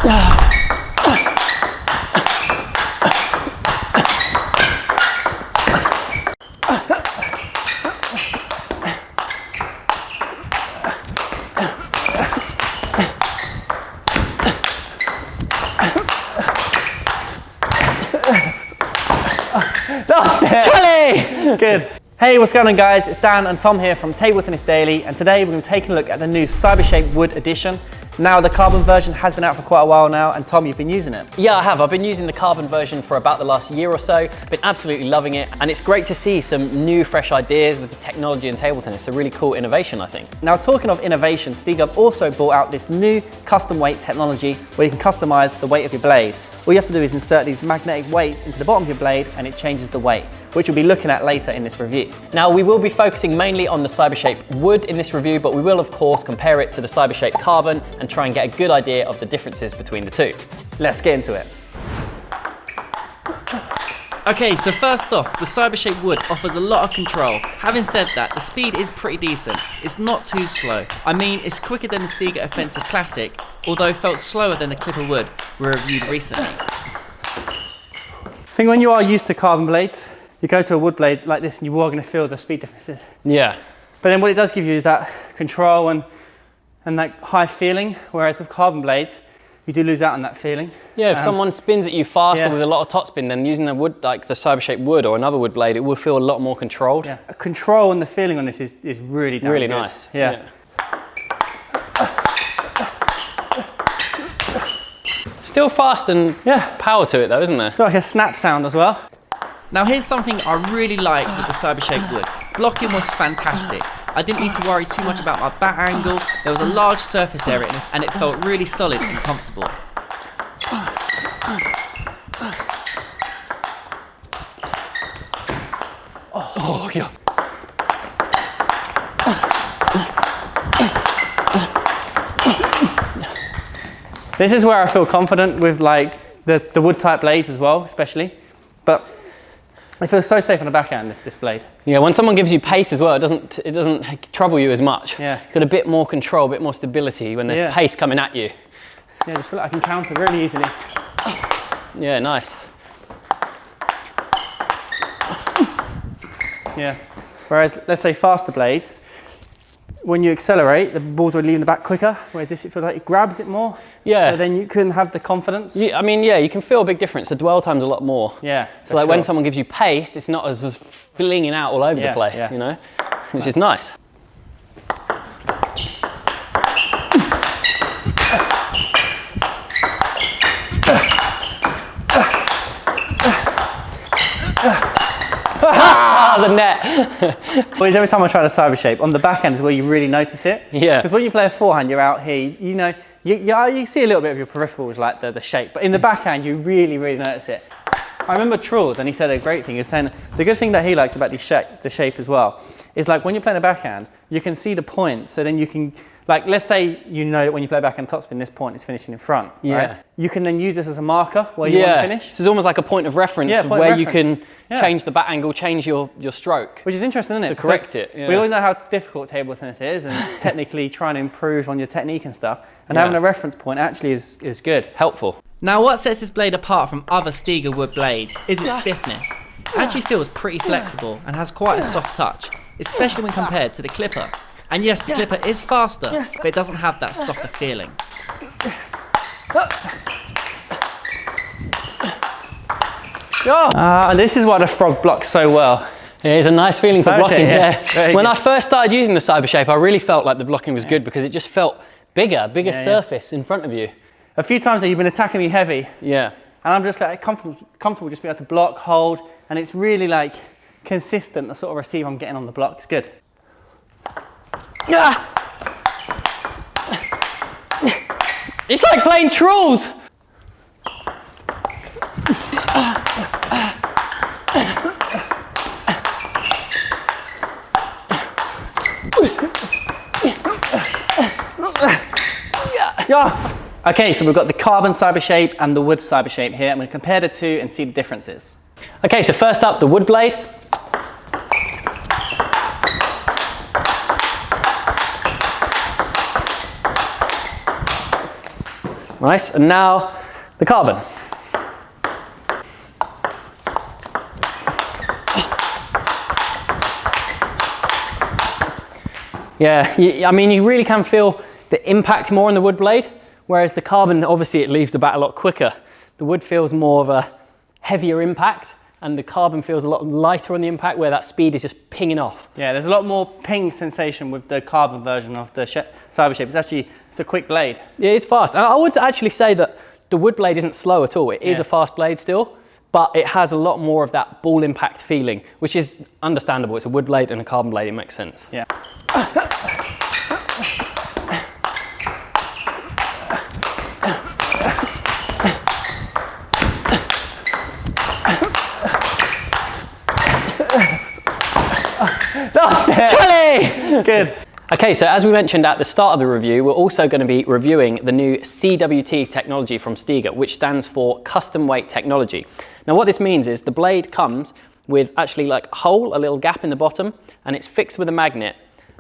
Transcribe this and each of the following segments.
Charlie! Good. Hey, what's going on guys? It's Dan and Tom here from Table Tennis Daily, and today we're going to be taking a look at the new Cybershape Wood Edition. Now the carbon version has been out for quite a while now, and Tom, you've been using it. Yeah, I have. I've been using the carbon version for about the last year or so. Been absolutely loving it, and it's great to see some new fresh ideas with the technology in table tennis. A really cool innovation, I think. Now talking of innovation, STIGA have also brought out this new custom weight technology where you can customize the weight of your blade. All you have to do is insert these magnetic weights into the bottom of your blade and it changes the weight, which we'll be looking at later in this review. Now we will be focusing mainly on the Cybershape Wood in this review, but we will of course compare it to the Cybershape Carbon and try and get a good idea of the differences between the two. Let's get into it. Okay, so first off, the Cybershape Wood offers a lot of control. Having said that, the speed is pretty decent. It's not too slow. I mean, it's quicker than the STIGA Offensive Classic, although it felt slower than the Clipper Wood we reviewed recently. I think when you are used to carbon blades, you go to a wood blade like this and you are going to feel the speed differences. Yeah. But then what it does give you is that control and that high feeling, whereas with carbon blades, you do lose out on that feeling. Yeah, if someone spins at you faster yeah. with a lot of topspin, then using the wood, like the Cybershape Wood or another wood blade, it will feel a lot more controlled. Yeah, control and the feeling on this is really damn really good. Nice. Yeah. Still fast and power to it though, isn't there? It's like a snap sound as well. Now here's something I really liked with the Cybershape Wood. Blocking was fantastic. I didn't need to worry too much about my bat angle. There was a large surface area and it felt really solid and comfortable. Oh yeah. This is where I feel confident with like the wood type blades as well, especially. But it feels so safe on the backhand, this blade. Yeah, when someone gives you pace as well, it doesn't trouble you as much. Yeah. You've got a bit more control, a bit more stability when there's pace coming at you. Yeah, I just feel like I can counter really easily. Yeah, nice. Yeah. Whereas, let's say faster blades, when you accelerate, the ball's already leaving the back quicker, whereas this, it feels like it grabs it more. Yeah. So then you couldn't have the confidence. I mean, yeah, you can feel a big difference. The dwell time's a lot more. Yeah. So like when someone gives you pace, it's not as flinging out all over the place, you know, which is nice. The net. Well, every time I try the Cybershape, on the backhand is where you really notice it. Yeah. Because when you play a forehand, you're out here, you know, you see a little bit of your peripherals, like the shape, but in the backhand, you really notice it. I remember Truls, and he said a great thing. He was saying the good thing that he likes about the shape as well is like when you're playing a backhand, you can see the points. So then you can, like, let's say you know that when you play backhand topspin, this point is finishing in front. Yeah. Right? You can then use this as a marker where you want to finish. So it's almost like a point of reference where you can change the bat angle, change your stroke. Which is interesting, isn't it? To correct it. Yeah. We all know how difficult table tennis is, and technically trying to improve on your technique and stuff. And having a reference point actually is good. Helpful. Now what sets this blade apart from other STIGA Wood blades is its stiffness. It actually feels pretty flexible and has quite a soft touch, especially when compared to the Clipper. And yes, the Clipper is faster, but it doesn't have that softer feeling. This is why the frog blocks so well. Yeah, it's a nice feeling for blocking. When good. I first started using the Cybershape, I really felt like the blocking was good because it just felt bigger surface in front of you. A few times that you've been attacking me heavy. Yeah. And I'm just like comfortable just being able to block, hold, and it's really like consistent, the sort of receive I'm getting on the block. It's good. It's like playing Trolls. Okay, so we've got the carbon Cybershape and the wood Cybershape here. I'm going to compare the two and see the differences. Okay, so first up, the wood blade. Nice, and now the carbon. Yeah, I mean, you really can feel the impact more on the wood blade, whereas the carbon, obviously it leaves the bat a lot quicker. The wood feels more of a heavier impact, and the carbon feels a lot lighter on the impact, where that speed is just pinging off. Yeah, there's a lot more ping sensation with the carbon version of the Cybershape. It's a quick blade. Yeah, it's fast. And I would actually say that the wood blade isn't slow at all. It is a fast blade still, but it has a lot more of that ball impact feeling, which is understandable. It's a wood blade and a carbon blade, it makes sense. Yeah. Charlie! Good. Okay, so as we mentioned at the start of the review, we're also going to be reviewing the new CWT technology from STIGA, which stands for Custom Weight Technology. Now what this means is the blade comes with actually like a hole, a little gap in the bottom, and it's fixed with a magnet.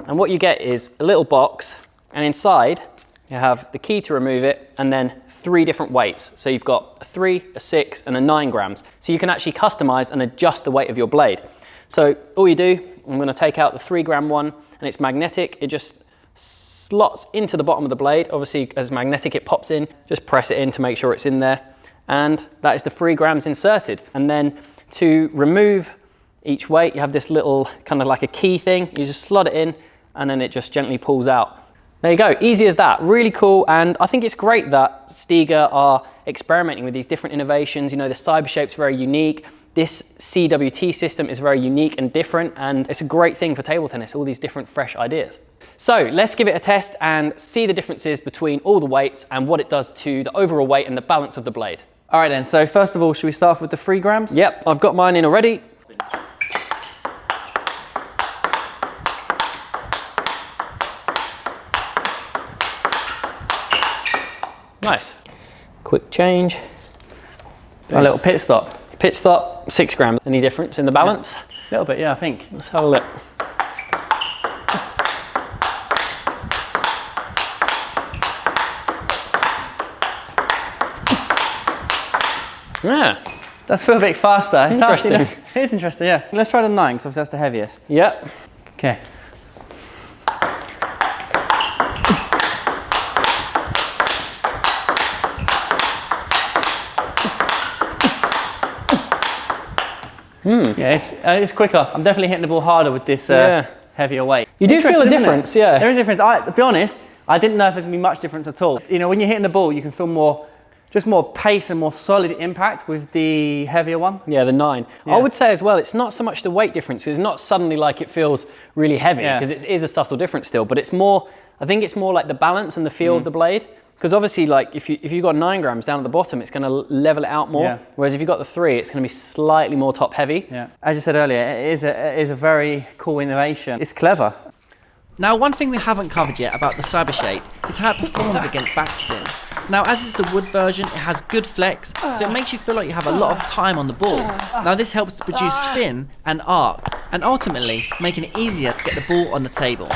And what you get is a little box, and inside you have the key to remove it, and then 3 different weights. So you've got a 3, a 6, and a 9 grams. So you can actually customize and adjust the weight of your blade. So all you do, I'm going to take out the 3-gram one, and it's magnetic. It just slots into the bottom of the blade. Obviously, as magnetic, it pops in. Just press it in to make sure it's in there. And that is the 3 grams inserted. And then to remove each weight, you have this little kind of like a key thing. You just slot it in, and then it just gently pulls out. There you go, easy as that, really cool. And I think it's great that STIGA are experimenting with these different innovations. You know, the Cybershape's very unique. This CWT system is very unique and different, and it's a great thing for table tennis, all these different fresh ideas. So let's give it a test and see the differences between all the weights and what it does to the overall weight and the balance of the blade. All right then, so first of all, should we start off with the 3 grams? Yep, I've got mine in already. Nice. Quick change. A little pit stop. Pit stop, 6 grams. Any difference in the balance? A little bit, yeah, I think. Let's have a look. Yeah. Does feel a bit faster. It's Interesting. Actually, it is interesting, yeah. Let's try the 9, because obviously that's the heaviest. Yep. Okay. Yeah, it's quicker. I'm definitely hitting the ball harder with this heavier weight. You do feel a difference, yeah. There is a difference. To be honest, I didn't know if there's going to be much difference at all. You know, when you're hitting the ball, you can feel more pace and more solid impact with the heavier one. Yeah, the 9. Yeah. I would say as well, it's not so much the weight difference. It's not suddenly like it feels really heavy, because it is a subtle difference still, but it's more, I think it's more like the balance and the feel of the blade. Because obviously, like if you've got 9 grams down at the bottom, it's going to level it out more. Yeah. Whereas if you've got the 3, it's going to be slightly more top heavy. Yeah. As you said earlier, it is a very cool innovation. It's clever. Now, one thing we haven't covered yet about the Cybershape is how it performs against backspin. Now, as is the wood version, it has good flex, so it makes you feel like you have a lot of time on the ball. Now, this helps to produce spin and arc, and ultimately making it easier to get the ball on the table.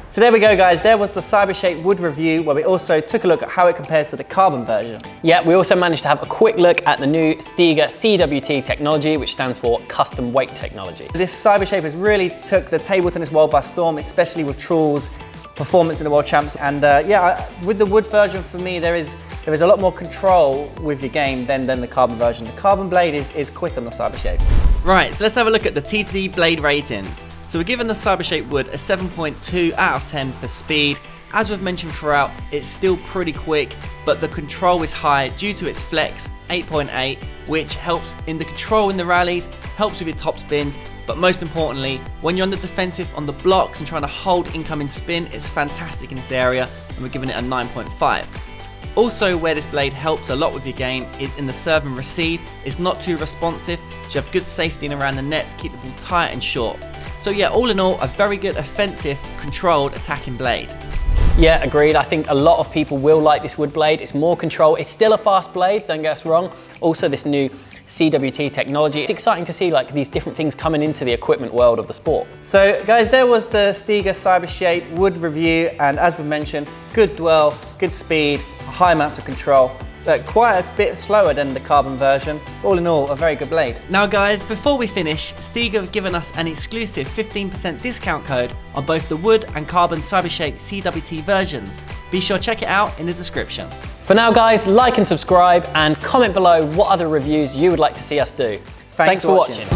So there we go, guys. There was the Cybershape wood review, where we also took a look at how it compares to the carbon version. Yeah, we also managed to have a quick look at the new STIGA CWT technology, which stands for Custom Weight Technology. This Cybershape has really took the table tennis world by storm, especially with Trull's performance in the World Champs. And with the wood version, for me, there is a lot more control with your game than the carbon version. The carbon blade is quick on the Cybershape. Right, so let's have a look at the T3 blade ratings. So we're giving the Cybershape wood a 7.2 out of 10 for speed. As we've mentioned throughout, it's still pretty quick, but the control is high due to its flex, 8.8, which helps in the control in the rallies, helps with your top spins, but most importantly, when you're on the defensive on the blocks and trying to hold incoming spin, it's fantastic in this area, and we're giving it a 9.5. Also, where this blade helps a lot with your game is in the serve and receive. It's not too responsive, so you have good safety in around the net to keep the ball tight and short. So yeah, all in all, a very good offensive, controlled attacking blade. Yeah, agreed. I think a lot of people will like this wood blade. It's more control. It's still a fast blade, don't get us wrong. Also, this new CWT technology. It's exciting to see like these different things coming into the equipment world of the sport. So guys, there was the STIGA Cybershape wood review, and as we mentioned, good dwell, good speed, high amounts of control. Quite a bit slower than the carbon version. All in all, a very good blade. Now guys, before we finish, STIGA have given us an exclusive 15% discount code on both the wood and carbon Cybershape CWT versions. Be sure to check it out in the description. For now guys, like and subscribe and comment below what other reviews you would like to see us do. Thanks for watching.